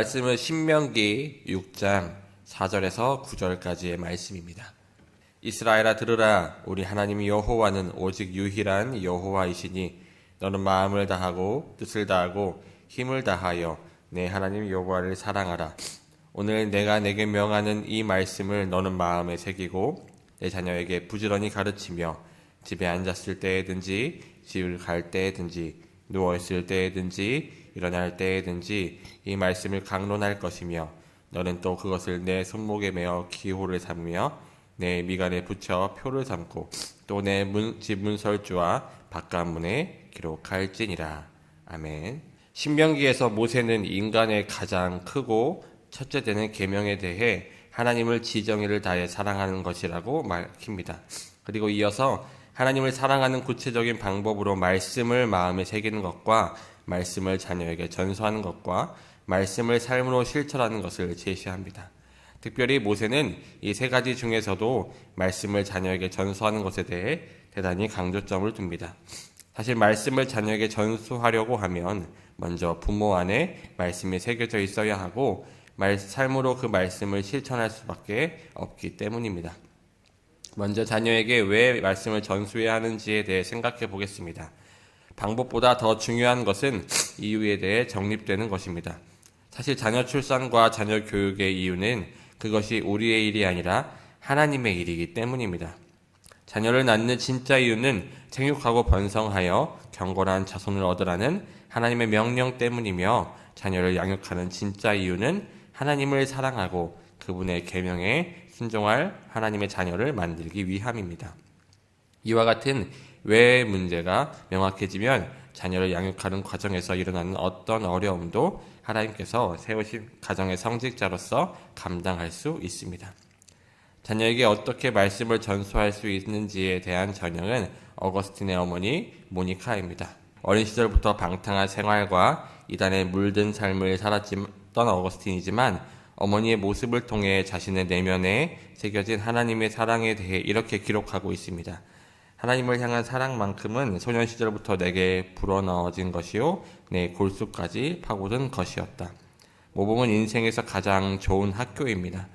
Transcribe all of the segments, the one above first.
말씀은 신명기 6장 4절에서 9절까지의 말씀입니다. 이스라엘아 들으라. 우리 하나님 여호와는 오직 유일한 여호와이시니 너는 마음을 다하고 뜻을 다하고 힘을 다하여 내 하나님 여호와를 사랑하라. 오늘 내가 내게 명하는 이 말씀을 너는 마음에 새기고 내 자녀에게 부지런히 가르치며 집에 앉았을 때에든지 집을 갈 때에든지 누워있을 때에든지 일어날 때에든지 이 말씀을 강론할 것이며 너는 또 그것을 내 손목에 메어 기호를 삼으며 내 미간에 붙여 표를 삼고 또 내 집 문설주와 바깥문에 기록할지니라. 아멘. 신명기에서 모세는 인간의 가장 크고 첫째 되는 계명에 대해 하나님을 지정의를 다해 사랑하는 것이라고 밝힙니다. 그리고 이어서 하나님을 사랑하는 구체적인 방법으로 말씀을 마음에 새기는 것과 말씀을 자녀에게 전수하는 것과 말씀을 삶으로 실천하는 것을 제시합니다. 특별히 모세는 이 세 가지 중에서도 말씀을 자녀에게 전수하는 것에 대해 대단히 강조점을 둡니다. 사실 말씀을 자녀에게 전수하려고 하면 먼저 부모 안에 말씀이 새겨져 있어야 하고 삶으로 그 말씀을 실천할 수밖에 없기 때문입니다. 먼저 자녀에게 왜 말씀을 전수해야 하는지에 대해 생각해 보겠습니다. 방법보다 더 중요한 것은 이유에 대해 정립되는 것입니다. 사실 자녀 출산과 자녀 교육의 이유는 그것이 우리의 일이 아니라 하나님의 일이기 때문입니다. 자녀를 낳는 진짜 이유는 생육하고 번성하여 경건한 자손을 얻으라는 하나님의 명령 때문이며 자녀를 양육하는 진짜 이유는 하나님을 사랑하고 그분의 계명에 순종할 하나님의 자녀를 만들기 위함입니다. 이와 같은 왜 문제가 명확해지면 자녀를 양육하는 과정에서 일어나는 어떤 어려움도 하나님께서 세우신 가정의 성직자로서 감당할 수 있습니다. 자녀에게 어떻게 말씀을 전수할 수 있는지에 대한 전형은 어거스틴의 어머니 모니카입니다. 어린 시절부터 방탕한 생활과 이단에 물든 삶을 살았던 어거스틴이지만 어머니의 모습을 통해 자신의 내면에 새겨진 하나님의 사랑에 대해 이렇게 기록하고 있습니다. 하나님을 향한 사랑만큼은 소년 시절부터 내게 불어넣어진 것이요 내 골수까지 파고든 것이었다. 모범은 인생에서 가장 좋은 학교입니다.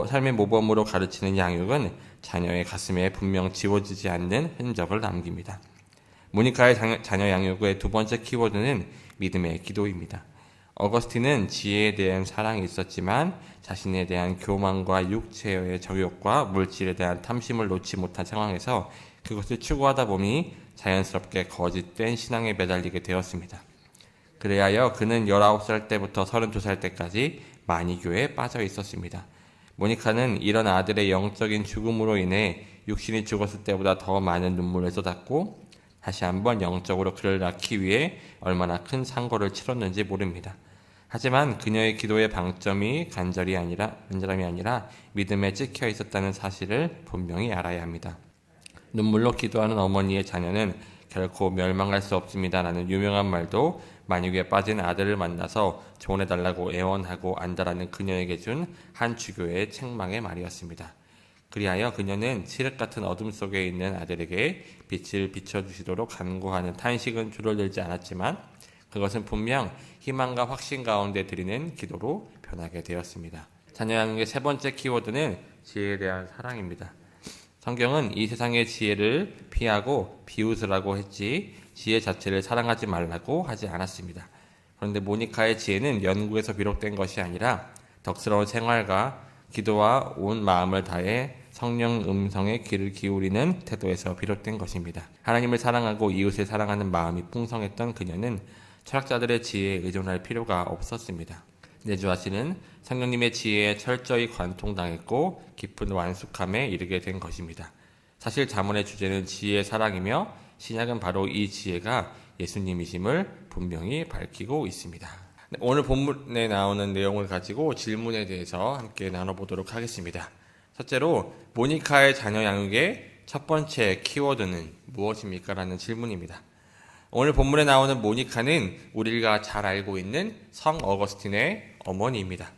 삶의 모범으로 가르치는 양육은 자녀의 가슴에 분명 지워지지 않는 흔적을 남깁니다. 모니카의 자녀 양육의 두 번째 키워드는 믿음의 기도입니다. 어거스틴은 지혜에 대한 사랑이 있었지만 자신에 대한 교만과 육체의 정욕과 물질에 대한 탐심을 놓지 못한 상황에서 그것을 추구하다 보니 자연스럽게 거짓된 신앙에 매달리게 되었습니다. 그래하여 그는 19살 때부터 32살 때까지 만이교에 빠져 있었습니다. 모니카는 이런 아들의 영적인 죽음으로 인해 육신이 죽었을 때보다 더 많은 눈물을 쏟았고 다시 한번 영적으로 그를 낳기 위해 얼마나 큰 상고를 치렀는지 모릅니다. 하지만 그녀의 기도의 방점이 간절함이 아니라 믿음에 찍혀 있었다는 사실을 분명히 알아야 합니다. 눈물로 기도하는 어머니의 자녀는 결코 멸망할 수 없습니다라는 유명한 말도 만유에 빠진 아들을 만나서 조언해달라고 애원하고 안다라는 그녀에게 준 한 주교의 책망의 말이었습니다. 그리하여 그녀는 칠흑 같은 어둠 속에 있는 아들에게 빛을 비춰주시도록 간구하는 탄식은 줄어들지 않았지만 그것은 분명 희망과 확신 가운데 드리는 기도로 변하게 되었습니다. 자녀 양육의 세 번째 키워드는 지혜에 대한 사랑입니다. 성경은 이 세상의 지혜를 피하고 비웃으라고 했지 지혜 자체를 사랑하지 말라고 하지 않았습니다. 그런데 모니카의 지혜는 연구에서 비롯된 것이 아니라 덕스러운 생활과 기도와 온 마음을 다해 성령 음성에 귀를 기울이는 태도에서 비롯된 것입니다. 하나님을 사랑하고 이웃을 사랑하는 마음이 풍성했던 그녀는 철학자들의 지혜에 의존할 필요가 없었습니다. 내주하시는 성령님의 지혜에 철저히 관통당했고 깊은 완숙함에 이르게 된 것입니다. 사실 잠언의 주제는 지혜의 사랑이며 신약은 바로 이 지혜가 예수님이심을 분명히 밝히고 있습니다. 오늘 본문에 나오는 내용을 가지고 질문에 대해서 함께 나눠보도록 하겠습니다. 첫째로 모니카의 자녀 양육의 첫 번째 키워드는 무엇입니까? 라는 질문입니다. 오늘 본문에 나오는 모니카는 우리가 잘 알고 있는 성 어거스틴의 어머니입니다.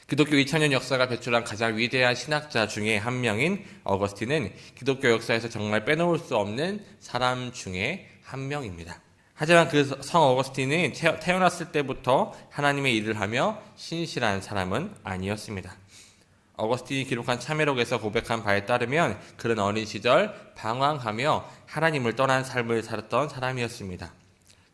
기독교 2000년 역사가 배출한 가장 위대한 신학자 중에 한 명인 어거스틴은 기독교 역사에서 정말 빼놓을 수 없는 사람 중에 한 명입니다. 하지만 그 성 어거스틴은 태어났을 때부터 하나님의 일을 하며 신실한 사람은 아니었습니다. 어거스틴이 기록한 참회록에서 고백한 바에 따르면 그는 어린 시절 방황하며 하나님을 떠난 삶을 살았던 사람이었습니다.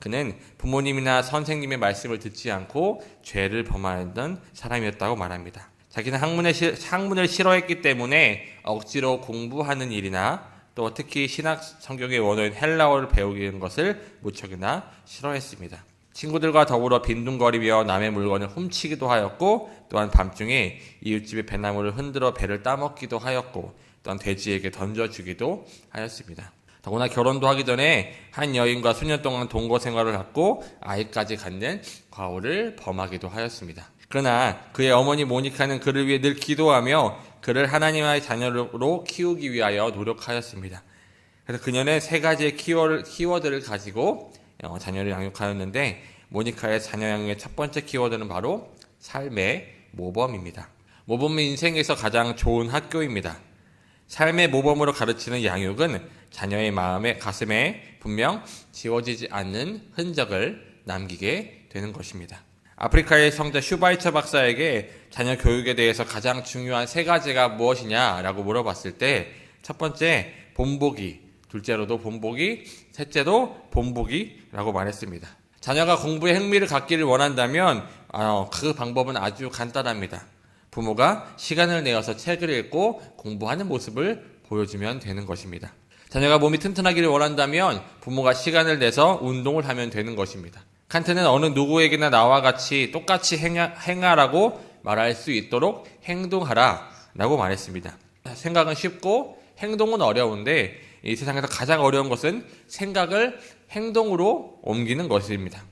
그는 부모님이나 선생님의 말씀을 듣지 않고 죄를 범하던 사람이었다고 말합니다. 자기는 학문을 싫어했기 때문에 억지로 공부하는 일이나 또 특히 신학 성경의 원어인 헬라어를 배우는 것을 무척이나 싫어했습니다. 친구들과 더불어 빈둥거리며 남의 물건을 훔치기도 하였고 또한 밤중에 이웃집의 배나무를 흔들어 배를 따먹기도 하였고 또한 돼지에게 던져주기도 하였습니다. 더구나 결혼도 하기 전에 한 여인과 수년 동안 동거 생활을 하고 아이까지 갖는 과오를 범하기도 하였습니다. 그러나 그의 어머니 모니카는 그를 위해 늘 기도하며 그를 하나님의 자녀로 키우기 위하여 노력하였습니다. 그래서 그녀는 세 가지의 키워드를 가지고 자녀를 양육하였는데 모니카의 자녀 양육의 첫 번째 키워드는 바로 삶의 모범입니다. 모범은 인생에서 가장 좋은 학교입니다. 삶의 모범으로 가르치는 양육은 자녀의 가슴에 분명 지워지지 않는 흔적을 남기게 되는 것입니다. 아프리카의 성자 슈바이처 박사에게 자녀 교육에 대해서 가장 중요한 세 가지가 무엇이냐라고 물어봤을 때 첫 번째 본보기, 둘째로도 본보기, 셋째도 본보기라고 말했습니다. 자녀가 공부에 흥미를 갖기를 원한다면 그 방법은 아주 간단합니다. 부모가 시간을 내어서 책을 읽고 공부하는 모습을 보여주면 되는 것입니다. 자녀가 몸이 튼튼하기를 원한다면 부모가 시간을 내서 운동을 하면 되는 것입니다. 칸트는 어느 누구에게나 나와 같이 똑같이 행하라고 말할 수 있도록 행동하라 라고 말했습니다. 생각은 쉽고 행동은 어려운데 이 세상에서 가장 어려운 것은 생각을 행동으로 옮기는 것입니다.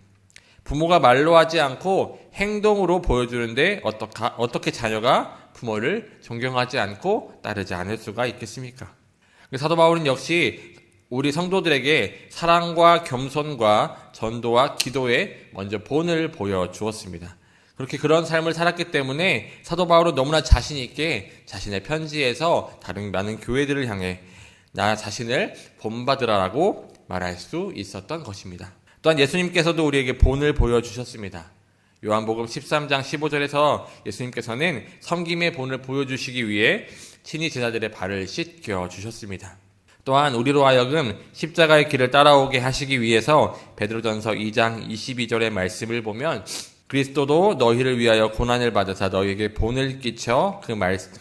부모가 말로 하지 않고 행동으로 보여주는데 어떻게 자녀가 부모를 존경하지 않고 따르지 않을 수가 있겠습니까? 사도 바울은 역시 우리 성도들에게 사랑과 겸손과 전도와 기도에 먼저 본을 보여주었습니다. 그렇게 그런 삶을 살았기 때문에 사도 바울은 너무나 자신 있게 자신의 편지에서 다른 많은 교회들을 향해 나 자신을 본받으라라고 말할 수 있었던 것입니다. 또한 예수님께서도 우리에게 본을 보여주셨습니다. 요한복음 13장 15절에서 예수님께서는 섬김의 본을 보여주시기 위해 친히 제자들의 발을 씻겨 주셨습니다. 또한 우리로 하여금 십자가의 길을 따라오게 하시기 위해서 베드로전서 2장 22절의 말씀을 보면 그리스도도 너희를 위하여 고난을 받으사 너희에게 본을 끼쳐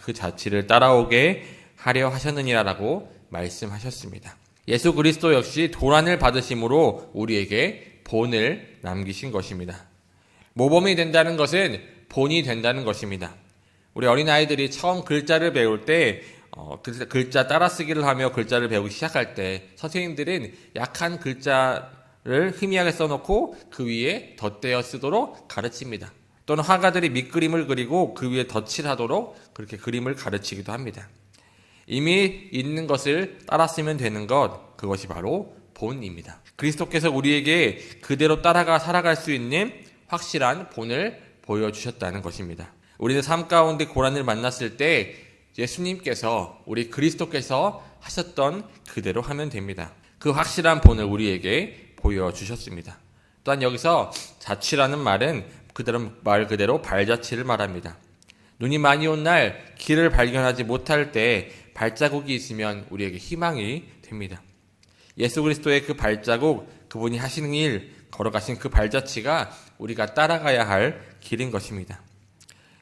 그 자취를 따라오게 하려 하셨느니라라고 말씀하셨습니다. 예수 그리스도 역시 고난을 받으심으로 우리에게 본을 남기신 것입니다. 모범이 된다는 것은 본이 된다는 것입니다. 우리 어린아이들이 처음 글자를 배울 때 글자 따라쓰기를 하며 글자를 배우기 시작할 때 선생님들은 약한 글자를 희미하게 써놓고 그 위에 덧대어 쓰도록 가르칩니다. 또는 화가들이 밑그림을 그리고 그 위에 덧칠 하도록 그렇게 그림을 가르치기도 합니다. 이미 있는 것을 따라 쓰면 되는 것, 그것이 바로 본입니다. 그리스도께서 우리에게 그대로 따라가 살아갈 수 있는 확실한 본을 보여주셨다는 것입니다. 우리는 삶 가운데 고난을 만났을 때 예수님께서 우리 그리스도께서 하셨던 그대로 하면 됩니다. 그 확실한 본을 우리에게 보여주셨습니다. 또한 여기서 자취라는 말은 말 그대로 발자취를 말합니다. 눈이 많이 온 날 길을 발견하지 못할 때 발자국이 있으면 우리에게 희망이 됩니다. 예수 그리스도의 그 발자국, 그분이 하시는 일, 걸어가신 그 발자취가 우리가 따라가야 할 길인 것입니다.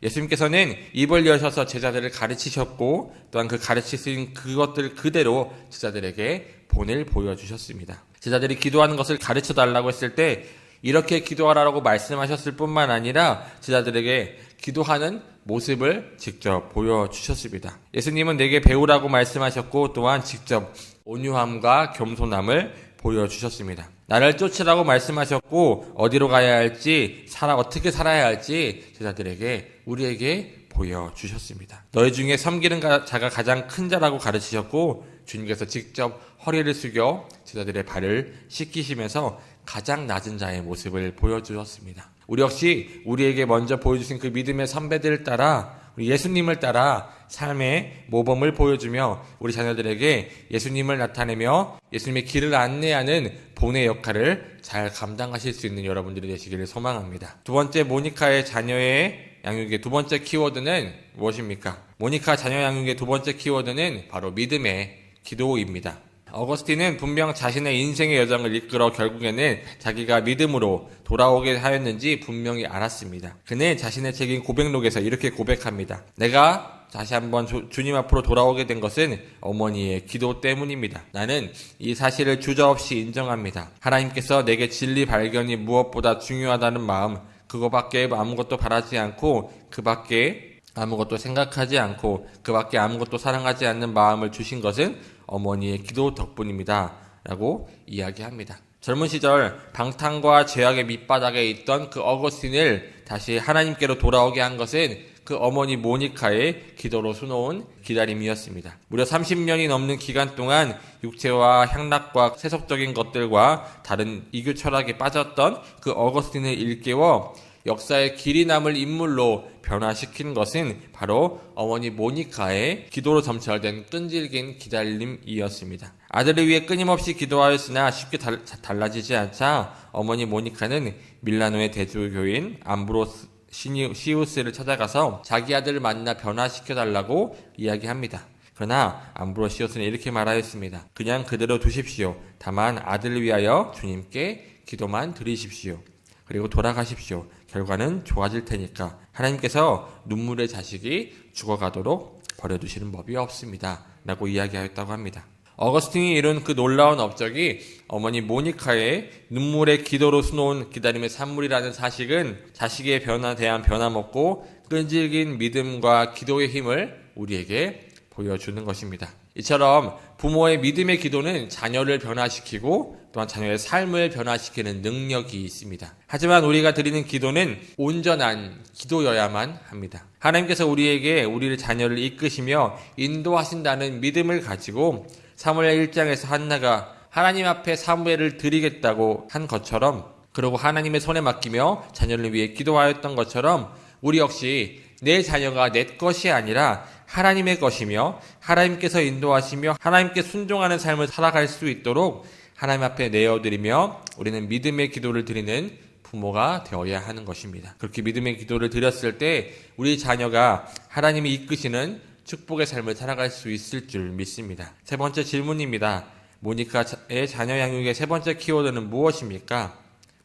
예수님께서는 입을 여셔서 제자들을 가르치셨고 또한 그 가르치신 그것들 그대로 제자들에게 본을 보여주셨습니다. 제자들이 기도하는 것을 가르쳐달라고 했을 때 이렇게 기도하라고 말씀하셨을 뿐만 아니라 제자들에게 기도하는 모습을 직접 보여주셨습니다. 예수님은 내게 배우라고 말씀하셨고 또한 직접 온유함과 겸손함을 보여주셨습니다. 나를 쫓으라고 말씀하셨고 어디로 가야 할지 어떻게 살아야 할지 제자들에게 우리에게 보여주셨습니다. 너희 중에 섬기는 자가 가장 큰 자라고 가르치셨고 주님께서 직접 허리를 숙여 제자들의 발을 씻기시면서 가장 낮은 자의 모습을 보여주셨습니다. 우리 역시 우리에게 먼저 보여주신 그 믿음의 선배들을 따라 우리 예수님을 따라 삶의 모범을 보여주며 우리 자녀들에게 예수님을 나타내며 예수님의 길을 안내하는 본의 역할을 잘 감당하실 수 있는 여러분들이 되시기를 소망합니다. 두 번째, 모니카의 자녀의 양육의 두 번째 키워드는 무엇입니까? 모니카 자녀 양육의 두 번째 키워드는 바로 믿음의 기도입니다. 어거스틴은 분명 자신의 인생의 여정을 이끌어 결국에는 자기가 믿음으로 돌아오게 하였는지 분명히 알았습니다. 그는 자신의 책인 고백록에서 이렇게 고백합니다. 내가 다시 한번 주님 앞으로 돌아오게 된 것은 어머니의 기도 때문입니다. 나는 이 사실을 주저없이 인정합니다. 하나님께서 내게 진리 발견이 무엇보다 중요하다는 마음, 그거밖에 아무것도 바라지 않고 그밖에 아무것도 생각하지 않고 그밖에 아무것도 사랑하지 않는 마음을 주신 것은 어머니의 기도 덕분입니다. 라고 이야기합니다. 젊은 시절 방탕과 죄악의 밑바닥에 있던 그 어거스틴을 다시 하나님께로 돌아오게 한 것은 그 어머니 모니카의 기도로 수놓은 기다림이었습니다. 무려 30년이 넘는 기간 동안 육체와 향락과 세속적인 것들과 다른 이교 철학에 빠졌던 그 어거스틴을 일깨워 역사의 길이 남을 인물로 변화시킨 것은 바로 어머니 모니카의 기도로 점철된 끈질긴 기다림이었습니다. 아들을 위해 끊임없이 기도하였으나 쉽게 달라지지 않자 어머니 모니카는 밀라노의 대주교인 암브로시우스를 찾아가서 자기 아들을 만나 변화시켜달라고 이야기합니다. 그러나 암브로시우스는 이렇게 말하였습니다. 그냥 그대로 두십시오. 다만 아들을 위하여 주님께 기도만 드리십시오. 그리고 돌아가십시오. 결과는 좋아질 테니까 하나님께서 눈물의 자식이 죽어가도록 버려두시는 법이 없습니다. 라고 이야기하였다고 합니다. 어거스틴이 이룬 그 놀라운 업적이 어머니 모니카의 눈물의 기도로 수놓은 기다림의 산물이라는 사실은 자식의 대한 변함없고 끈질긴 믿음과 기도의 힘을 우리에게 보여주는 것입니다. 이처럼 부모의 믿음의 기도는 자녀를 변화시키고 또한 자녀의 삶을 변화시키는 능력이 있습니다. 하지만 우리가 드리는 기도는 온전한 기도여야만 합니다. 하나님께서 우리를 자녀를 이끄시며 인도하신다는 믿음을 가지고 사무엘 1장에서 한나가 하나님 앞에 사무엘을 드리겠다고 한 것처럼, 그리고 하나님의 손에 맡기며 자녀를 위해 기도하였던 것처럼 우리 역시 내 자녀가 내 것이 아니라 하나님의 것이며 하나님께서 인도하시며 하나님께 순종하는 삶을 살아갈 수 있도록 하나님 앞에 내어드리며 우리는 믿음의 기도를 드리는 부모가 되어야 하는 것입니다. 그렇게 믿음의 기도를 드렸을 때 우리 자녀가 하나님이 이끄시는 축복의 삶을 살아갈 수 있을 줄 믿습니다. 세 번째 질문입니다. 모니카의 자녀 양육의 세 번째 키워드는 무엇입니까?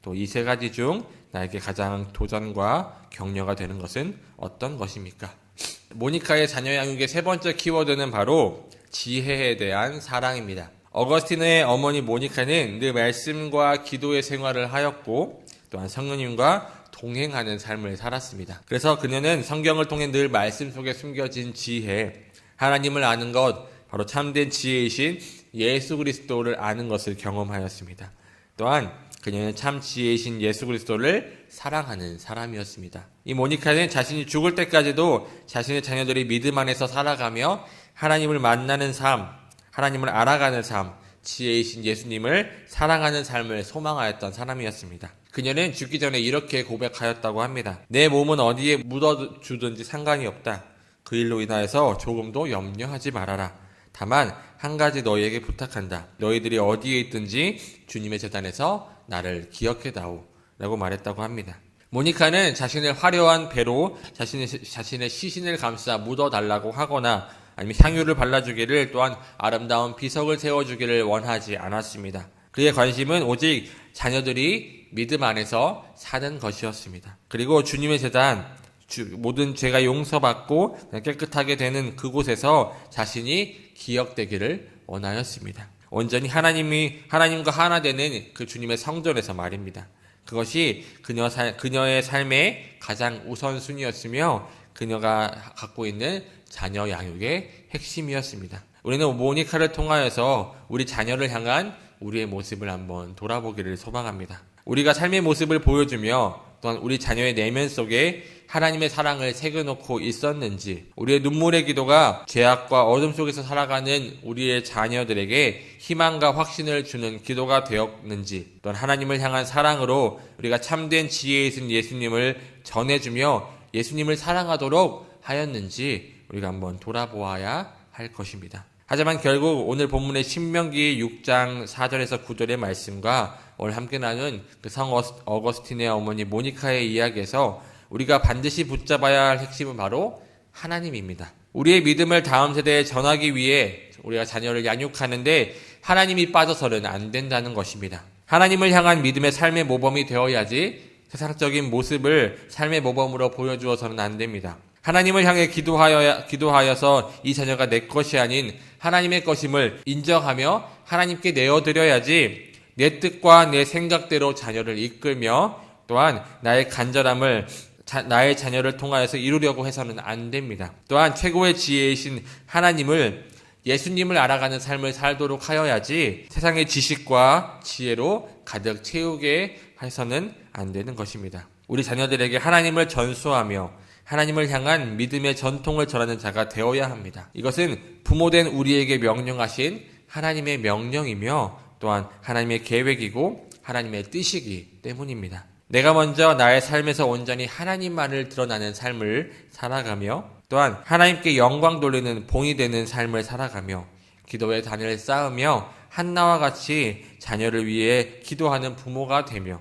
또 이 세 가지 중 나에게 가장 도전과 격려가 되는 것은 어떤 것입니까? 모니카의 자녀 양육의 세 번째 키워드는 바로 지혜에 대한 사랑입니다. 어거스틴의 어머니 모니카는 늘 말씀과 기도의 생활을 하였고 또한 성령님과 동행하는 삶을 살았습니다. 그래서 그녀는 성경을 통해 늘 말씀 속에 숨겨진 지혜, 하나님을 아는 것, 바로 참된 지혜이신 예수 그리스도를 아는 것을 경험하였습니다. 또한 그녀는 참 지혜이신 예수 그리스도를 사랑하는 사람이었습니다. 이 모니카는 자신이 죽을 때까지도 자신의 자녀들이 믿음 안에서 살아가며 하나님을 만나는 삶, 하나님을 알아가는 삶, 지혜이신 예수님을 사랑하는 삶을 소망하였던 사람이었습니다. 그녀는 죽기 전에 이렇게 고백하였다고 합니다. 내 몸은 어디에 묻어주든지 상관이 없다. 그 일로 인하여서 조금도 염려하지 말아라. 다만 한 가지 너희에게 부탁한다. 너희들이 어디에 있든지 주님의 제단에서 나를 기억해다오. 라고 말했다고 합니다. 모니카는 자신을 화려한 배로 자신의 시신을 감싸 묻어달라고 하거나 아니면 향유를 발라주기를, 또한 아름다운 비석을 세워주기를 원하지 않았습니다. 그의 관심은 오직 자녀들이 믿음 안에서 사는 것이었습니다. 그리고 주님의 제단, 모든 죄가 용서받고 깨끗하게 되는 그곳에서 자신이 기억되기를 원하였습니다. 온전히 하나님과 하나 되는 그 주님의 성전에서 말입니다. 그것이 그녀의 삶의 가장 우선순위였으며 그녀가 갖고 있는 자녀 양육의 핵심이었습니다. 우리는 모니카를 통하여서 우리 자녀를 향한 우리의 모습을 한번 돌아보기를 소망합니다. 우리가 삶의 모습을 보여주며 또한 우리 자녀의 내면 속에 하나님의 사랑을 새겨놓고 있었는지, 우리의 눈물의 기도가 죄악과 어둠 속에서 살아가는 우리의 자녀들에게 희망과 확신을 주는 기도가 되었는지, 또한 하나님을 향한 사랑으로 우리가 참된 지혜에 있는 예수님을 전해주며 예수님을 사랑하도록 하였는지 우리가 한번 돌아보아야 할 것입니다. 하지만 결국 오늘 본문의 신명기 6장 4절에서 9절의 말씀과 오늘 함께 나눈 그 성 어거스틴의 어머니 모니카의 이야기에서 우리가 반드시 붙잡아야 할 핵심은 바로 하나님입니다. 우리의 믿음을 다음 세대에 전하기 위해 우리가 자녀를 양육하는데 하나님이 빠져서는 안 된다는 것입니다. 하나님을 향한 믿음의 삶의 모범이 되어야지 세상적인 모습을 삶의 모범으로 보여주어서는 안 됩니다. 하나님을 향해 기도하여서 이 자녀가 내 것이 아닌 하나님의 것임을 인정하며 하나님께 내어드려야지 내 뜻과 내 생각대로 자녀를 이끌며 또한 나의 간절함을 나의 자녀를 통하여서 이루려고 해서는 안 됩니다. 또한 최고의 지혜이신 하나님을 예수님을 알아가는 삶을 살도록 하여야지 세상의 지식과 지혜로 가득 채우게 해서는 안 되는 것입니다. 우리 자녀들에게 하나님을 전수하며 하나님을 향한 믿음의 전통을 전하는 자가 되어야 합니다. 이것은 부모된 우리에게 명령하신 하나님의 명령이며 또한 하나님의 계획이고 하나님의 뜻이기 때문입니다. 내가 먼저 나의 삶에서 온전히 하나님만을 드러나는 삶을 살아가며 또한 하나님께 영광 돌리는 본이 되는 삶을 살아가며 기도의 단을 쌓으며 한나와 같이 자녀를 위해 기도하는 부모가 되며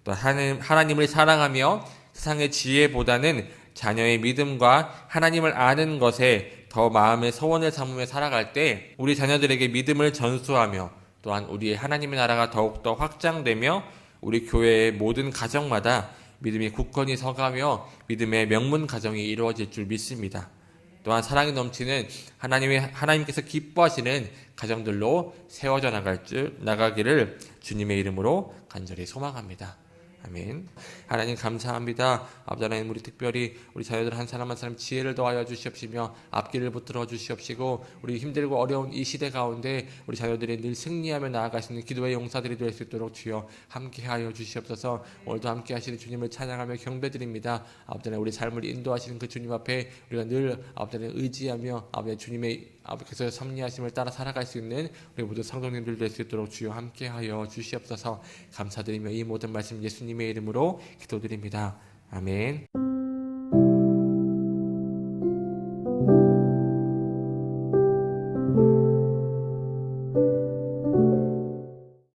또 하나님을 사랑하며 세상의 지혜보다는 자녀의 믿음과 하나님을 아는 것에 더 마음의 소원을 삼으며 살아갈 때 우리 자녀들에게 믿음을 전수하며 또한 우리의 하나님의 나라가 더욱더 확장되며 우리 교회의 모든 가정마다 믿음이 굳건히 서가며 믿음의 명문 가정이 이루어질 줄 믿습니다. 또한 사랑이 넘치는 하나님께서 기뻐하시는 가정들로 세워져 나가기를 주님의 이름으로 간절히 소망합니다. 아멘. 하나님 감사합니다. 아버지 하나님, 우리 특별히 우리 자녀들 한 사람 한 사람 지혜를 더하여 주시옵시며 앞길을 붙들어 주시옵시고 우리 힘들고 어려운 이 시대 가운데 우리 자녀들이 늘 승리하며 나아가시는 기도의 용사들이 될 수 있도록 주여 함께하여 주시옵소서. 오늘도 함께하시는 주님을 찬양하며 경배드립니다. 아버지 하나님, 우리 삶을 인도하시는 그 주님 앞에 우리가 늘 아버지 하나님 의지하며 아버지 주님의 아버지께서 섭리하심을 따라 살아갈 수 있는 우리 모든 성도님들 될 수 있도록 주여 함께하여 주시옵소서. 감사드리며 이 모든 말씀 예수님의 이름으로 기도드립니다. 아멘.